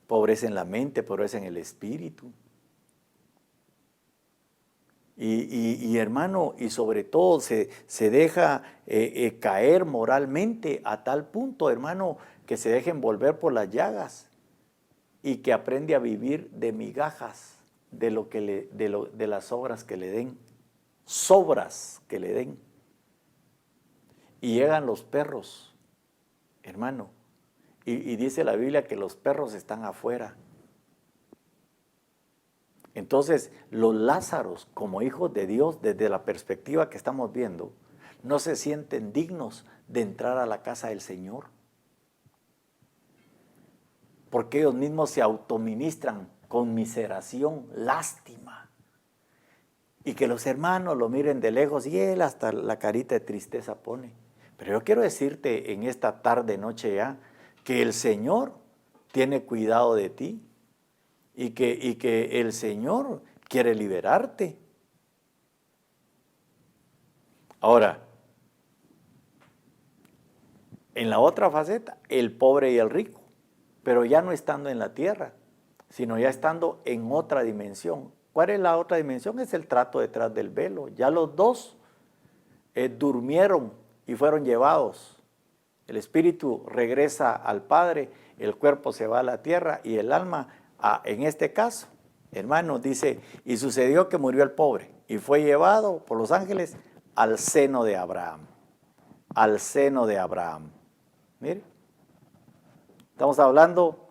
pobreza en la mente, pobreza en el espíritu. Y hermano, y sobre todo se deja caer moralmente a tal punto, hermano, que se deja envolver por las llagas y que aprende a vivir de migajas de las obras que le den, sobras que le den. Y llegan los perros, hermano, y dice la Biblia que los perros están afuera. Entonces, los Lázaros, como hijos de Dios, desde la perspectiva que estamos viendo, no se sienten dignos de entrar a la casa del Señor. Porque ellos mismos se autoministran conmiseración, lástima. Y que los hermanos lo miren de lejos y él hasta la carita de tristeza pone. Pero yo quiero decirte en esta tarde, noche ya, que el Señor tiene cuidado de ti. Y que el Señor quiere liberarte. Ahora, en la otra faceta, el pobre y el rico, pero ya no estando en la tierra, sino ya estando en otra dimensión. ¿Cuál es la otra dimensión? Es el trato detrás del velo. Ya los dos durmieron y fueron llevados. El espíritu regresa al Padre, el cuerpo se va a la tierra y el alma en este caso, hermano, dice, y sucedió que murió el pobre y fue llevado por los ángeles al seno de Abraham. Al seno de Abraham. Mire, estamos hablando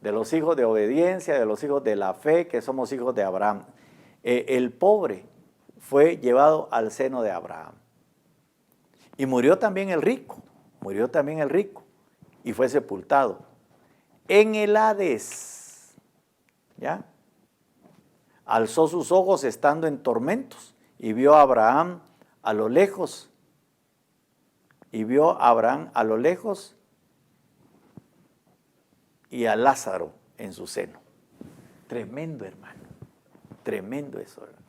de los hijos de obediencia, de los hijos de la fe, que somos hijos de Abraham. El pobre fue llevado al seno de Abraham. Y murió también el rico y fue sepultado en el Hades. ¿Ya? Alzó sus ojos estando en tormentos y vio a Abraham a lo lejos. Y a Lázaro en su seno. Tremendo, hermano. Tremendo eso, hermano.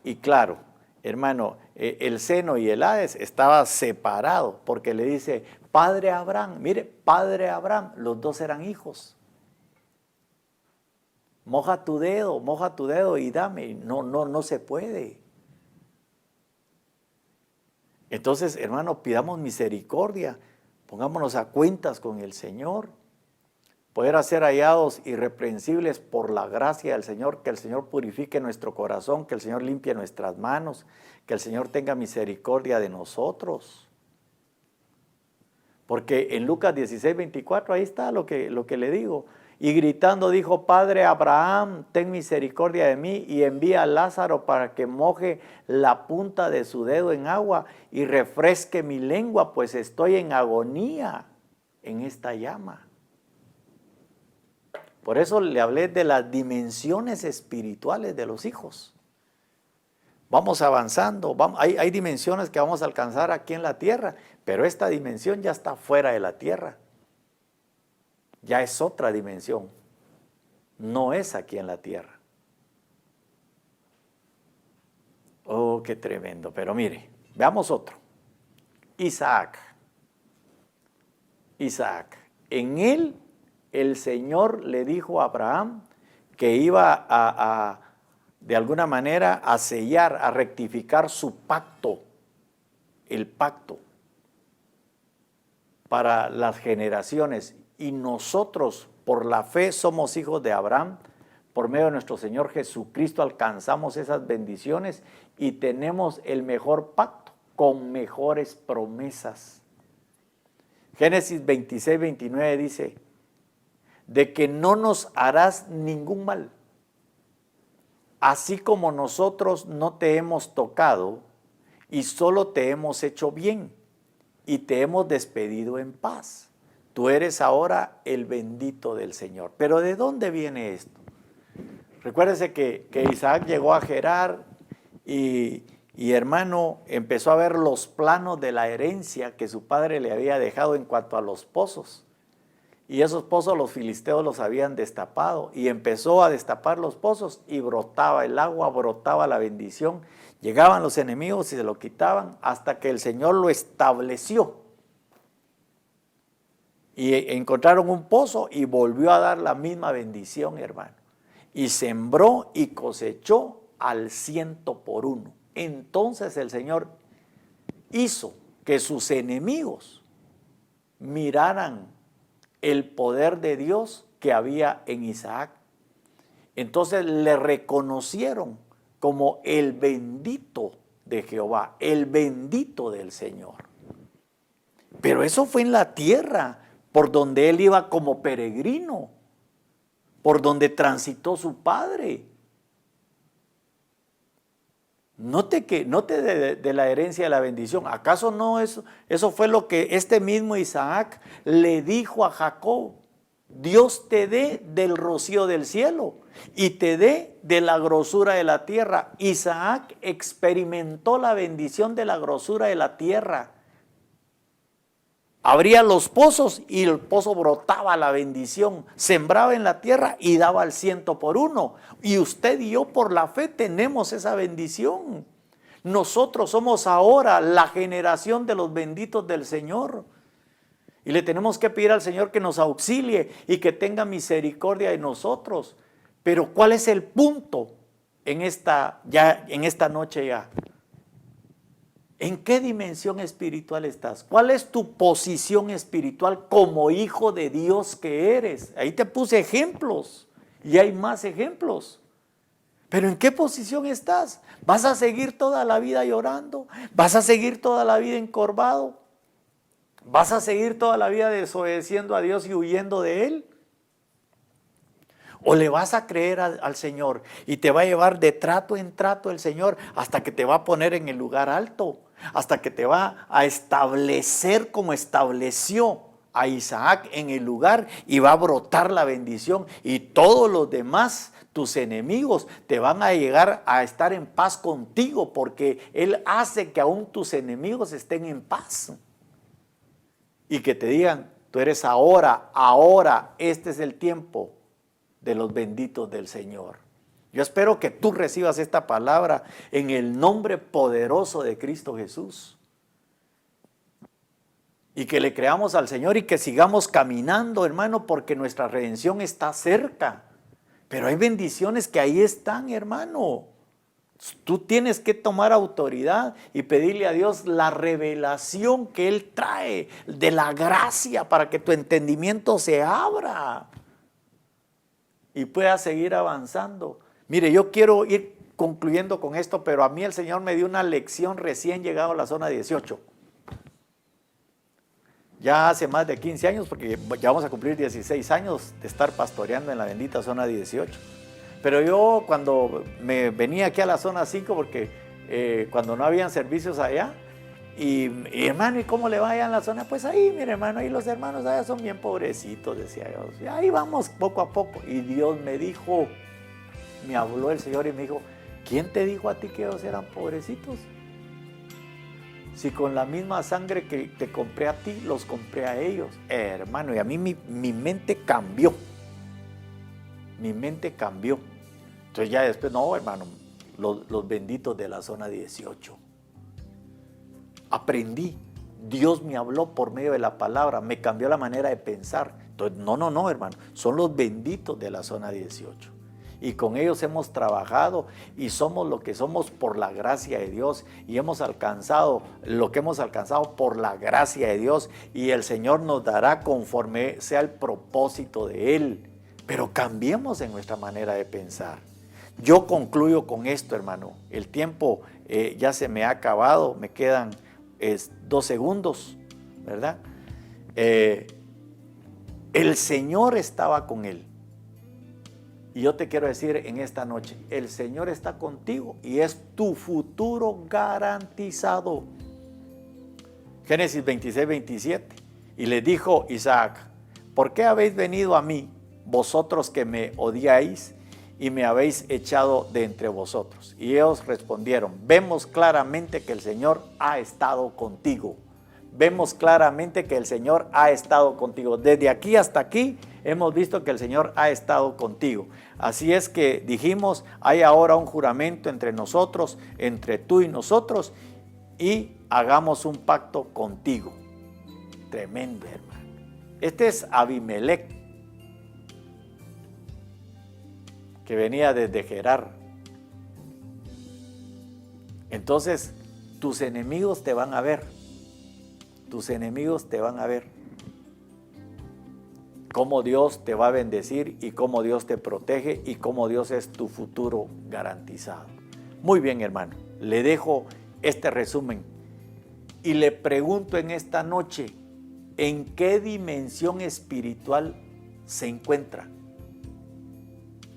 Y claro, hermano, el seno y el Hades estaba separado porque le dice, Padre Abraham, mire, Padre Abraham, los dos eran hijos. Moja tu dedo y dame. No se puede. Entonces, hermano, pidamos misericordia, pongámonos a cuentas con el Señor, poder ser hallados irreprensibles por la gracia del Señor, que el Señor purifique nuestro corazón, que el Señor limpie nuestras manos, que el Señor tenga misericordia de nosotros. Porque en Lucas 16:24, ahí está lo que le digo. Y gritando dijo, Padre Abraham, ten misericordia de mí y envía a Lázaro para que moje la punta de su dedo en agua y refresque mi lengua, pues estoy en agonía en esta llama. Por eso le hablé de las dimensiones espirituales de los hijos. Vamos avanzando, hay dimensiones que vamos a alcanzar aquí en la tierra, pero esta dimensión ya está fuera de la tierra. Ya es otra dimensión, no es aquí en la tierra. Oh, qué tremendo, pero mire, veamos otro. Isaac. En él el Señor le dijo a Abraham que iba de alguna manera a sellar, a rectificar su pacto, el pacto para las generaciones. Y nosotros, por la fe, somos hijos de Abraham. Por medio de nuestro Señor Jesucristo alcanzamos esas bendiciones y tenemos el mejor pacto con mejores promesas. Génesis 26, 29 dice, de que no nos harás ningún mal, así como nosotros no te hemos tocado y solo te hemos hecho bien y te hemos despedido en paz. Tú eres ahora el bendito del Señor. Pero ¿de dónde viene esto? Recuérdese que Isaac llegó a Gerar y hermano, empezó a ver los planos de la herencia que su padre le había dejado en cuanto a los pozos. Y esos pozos los filisteos los habían destapado y empezó a destapar los pozos y brotaba el agua, brotaba la bendición. Llegaban los enemigos y se lo quitaban hasta que el Señor lo estableció. Y encontraron un pozo y volvió a dar la misma bendición, hermano. Y sembró y cosechó al 100%. Entonces el Señor hizo que sus enemigos miraran el poder de Dios que había en Isaac. Entonces le reconocieron como el bendito de Jehová, el bendito del Señor. Pero eso fue en la tierra, por donde él iba como peregrino, por donde transitó su padre. Note de la herencia de la bendición. ¿Acaso no eso fue lo que este mismo Isaac le dijo a Jacob? Dios te dé del rocío del cielo y te dé de la grosura de la tierra. Isaac experimentó la bendición de la grosura de la tierra. Abría los pozos y el pozo brotaba la bendición, sembraba en la tierra y daba al 100%. Y usted y yo por la fe tenemos esa bendición. Nosotros somos ahora la generación de los benditos del Señor. Y le tenemos que pedir al Señor que nos auxilie y que tenga misericordia de nosotros. Pero ¿cuál es el punto en esta noche ya? ¿En qué dimensión espiritual estás? ¿Cuál es tu posición espiritual como hijo de Dios que eres? Ahí te puse ejemplos y hay más ejemplos. ¿Pero en qué posición estás? ¿Vas a seguir toda la vida llorando? ¿Vas a seguir toda la vida encorvado? ¿Vas a seguir toda la vida desobedeciendo a Dios y huyendo de Él? ¿O le vas a creer al Señor y te va a llevar de trato en trato el Señor hasta que te va a poner en el lugar alto? Hasta que te va a establecer como estableció a Isaac en el lugar y va a brotar la bendición y todos los demás, tus enemigos, te van a llegar a estar en paz contigo porque Él hace que aún tus enemigos estén en paz y que te digan, tú eres ahora, este es el tiempo de los benditos del Señor. Yo espero que tú recibas esta palabra en el nombre poderoso de Cristo Jesús. Y que le creamos al Señor y que sigamos caminando, hermano, porque nuestra redención está cerca. Pero hay bendiciones que ahí están, hermano. Tú tienes que tomar autoridad y pedirle a Dios la revelación que Él trae de la gracia para que tu entendimiento se abra y puedas seguir avanzando. Mire, yo quiero ir concluyendo con esto, pero a mí el Señor me dio una lección recién llegado a la zona 18. Ya hace más de 15 años, porque ya vamos a cumplir 16 años de estar pastoreando en la bendita zona 18. Pero yo cuando me venía aquí a la zona 5, porque cuando no habían servicios allá, Y hermano, ¿y cómo le va allá en la zona? Pues ahí, mire hermano, ahí los hermanos allá son bien pobrecitos, decía yo. Y ahí vamos poco a poco. Y Dios me dijo, me habló el Señor y me dijo, ¿quién te dijo a ti que ellos eran pobrecitos? Si con la misma sangre que te compré a ti, los compré a ellos. Hermano, y a mí mi mente cambió. Mi mente cambió. Entonces ya después, no hermano, los benditos de la zona 18. Aprendí. Dios me habló por medio de la palabra, me cambió la manera de pensar. Entonces, no, hermano, son los benditos de la zona 18. Y con ellos hemos trabajado y somos lo que somos por la gracia de Dios. Y hemos alcanzado lo que hemos alcanzado por la gracia de Dios. Y el Señor nos dará conforme sea el propósito de Él. Pero cambiemos en nuestra manera de pensar. Yo concluyo con esto, hermano. El tiempo ya se me ha acabado, me quedan 2 segundos, ¿verdad? El Señor estaba con él. Y yo te quiero decir en esta noche, el Señor está contigo y es tu futuro garantizado. Génesis 26, 27. Y le dijo Isaac, ¿por qué habéis venido a mí, vosotros que me odiáis y me habéis echado de entre vosotros? Y ellos respondieron, vemos claramente que el Señor ha estado contigo. Vemos claramente que el Señor ha estado contigo. Desde aquí hasta aquí hemos visto que el Señor ha estado contigo. Así es que dijimos, hay ahora un juramento entre nosotros, entre tú y nosotros, y hagamos un pacto contigo. Tremendo, hermano. Este es Abimelec, que venía desde Gerar. Entonces, tus enemigos te van a ver. Tus enemigos te van a ver cómo Dios te va a bendecir y cómo Dios te protege y cómo Dios es tu futuro garantizado. Muy bien, hermano, le dejo este resumen y le pregunto en esta noche, ¿en qué dimensión espiritual se encuentra?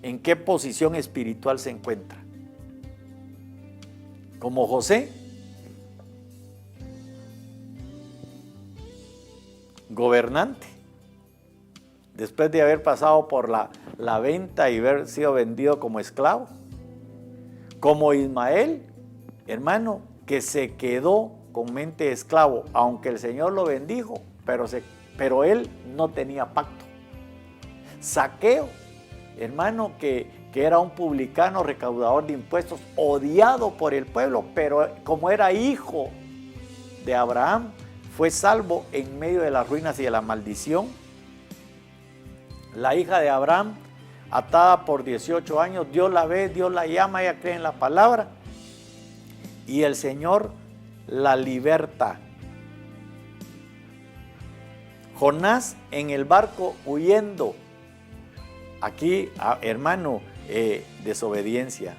¿En qué posición espiritual se encuentra? ¿Como José? ¿Gobernante? Después de haber pasado por la venta y haber sido vendido como esclavo. Como Ismael, hermano, que se quedó con mente de esclavo, aunque el Señor lo bendijo, pero él no tenía pacto. Zaqueo, hermano, que era un publicano recaudador de impuestos, odiado por el pueblo, pero como era hijo de Abraham, fue salvo en medio de las ruinas y de la maldición. La hija de Abraham, atada por 18 años, Dios la ve, Dios la llama, ella cree en la palabra y el Señor la liberta. Jonás en el barco huyendo. Aquí, hermano, desobediencia.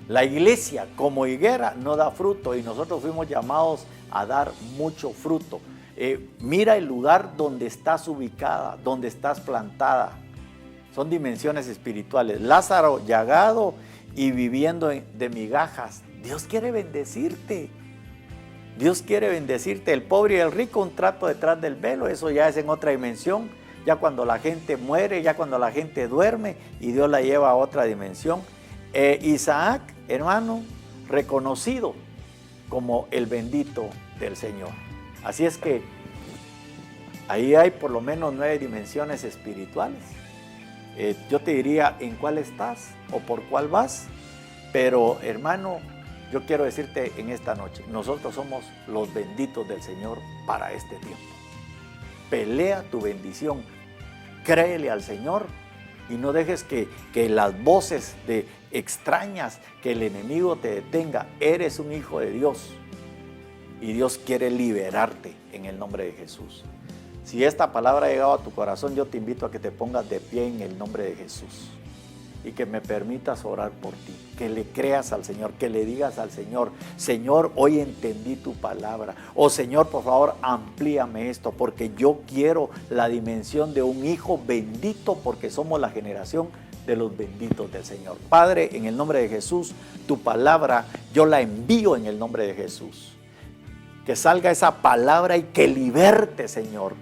La iglesia como higuera no da fruto y nosotros fuimos llamados a dar mucho fruto. Mira el lugar donde estás ubicada, donde estás plantada. Son dimensiones espirituales. Lázaro llagado y viviendo de migajas. Dios quiere bendecirte. Dios quiere bendecirte. El pobre y el rico, un trato detrás del velo. Eso ya es en otra dimensión. Ya cuando la gente muere, ya cuando la gente duerme y Dios la lleva a otra dimensión. Isaac, hermano, reconocido como el bendito del Señor. Así es que ahí hay por lo menos 9 dimensiones espirituales. Yo te diría en cuál estás o por cuál vas, pero hermano, yo quiero decirte en esta noche, nosotros somos los benditos del Señor para este tiempo. Pelea tu bendición, créele al Señor y no dejes que las voces extrañas, que el enemigo te detenga. Eres un hijo de Dios y Dios quiere liberarte en el nombre de Jesús. Si esta palabra ha llegado a tu corazón, yo te invito a que te pongas de pie en el nombre de Jesús y que me permitas orar por ti, que le creas al Señor, que le digas al Señor, Señor, hoy entendí tu palabra, o Señor, por favor, amplíame esto, porque yo quiero la dimensión de un hijo bendito, porque somos la generación de los benditos del Señor. Padre, en el nombre de Jesús, tu palabra yo la envío en el nombre de Jesús. Que salga esa palabra y que liberte, Señor,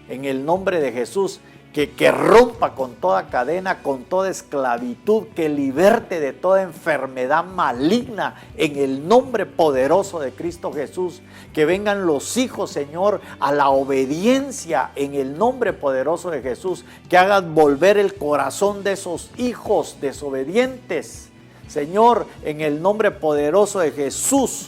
en el nombre de Jesús, que rompa con toda cadena, con toda esclavitud, que liberte de toda enfermedad maligna en el nombre poderoso de Cristo Jesús. Que vengan los hijos, Señor, a la obediencia en el nombre poderoso de Jesús. Que hagas volver el corazón de esos hijos desobedientes, Señor, en el nombre poderoso de Jesús,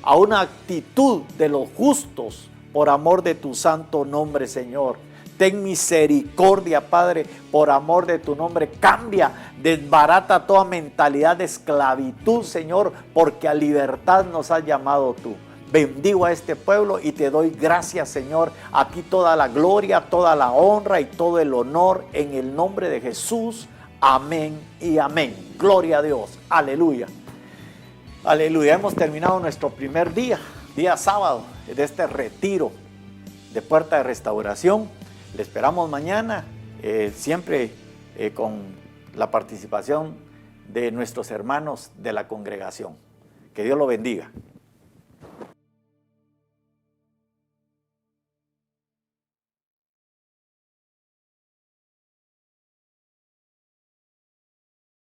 a una actitud de los justos por amor de tu santo nombre, Señor. Ten misericordia, Padre, por amor de tu nombre. Cambia, desbarata toda mentalidad de esclavitud, Señor, porque a libertad nos has llamado tú. Bendigo a este pueblo y te doy gracias, Señor. Aquí toda la gloria, toda la honra y todo el honor en el nombre de Jesús. Amén y amén. Gloria a Dios. Aleluya. Aleluya. Hemos terminado nuestro primer día sábado, de este retiro de Puerta de Restauración. Le esperamos mañana, siempre con la participación de nuestros hermanos de la congregación. Que Dios lo bendiga.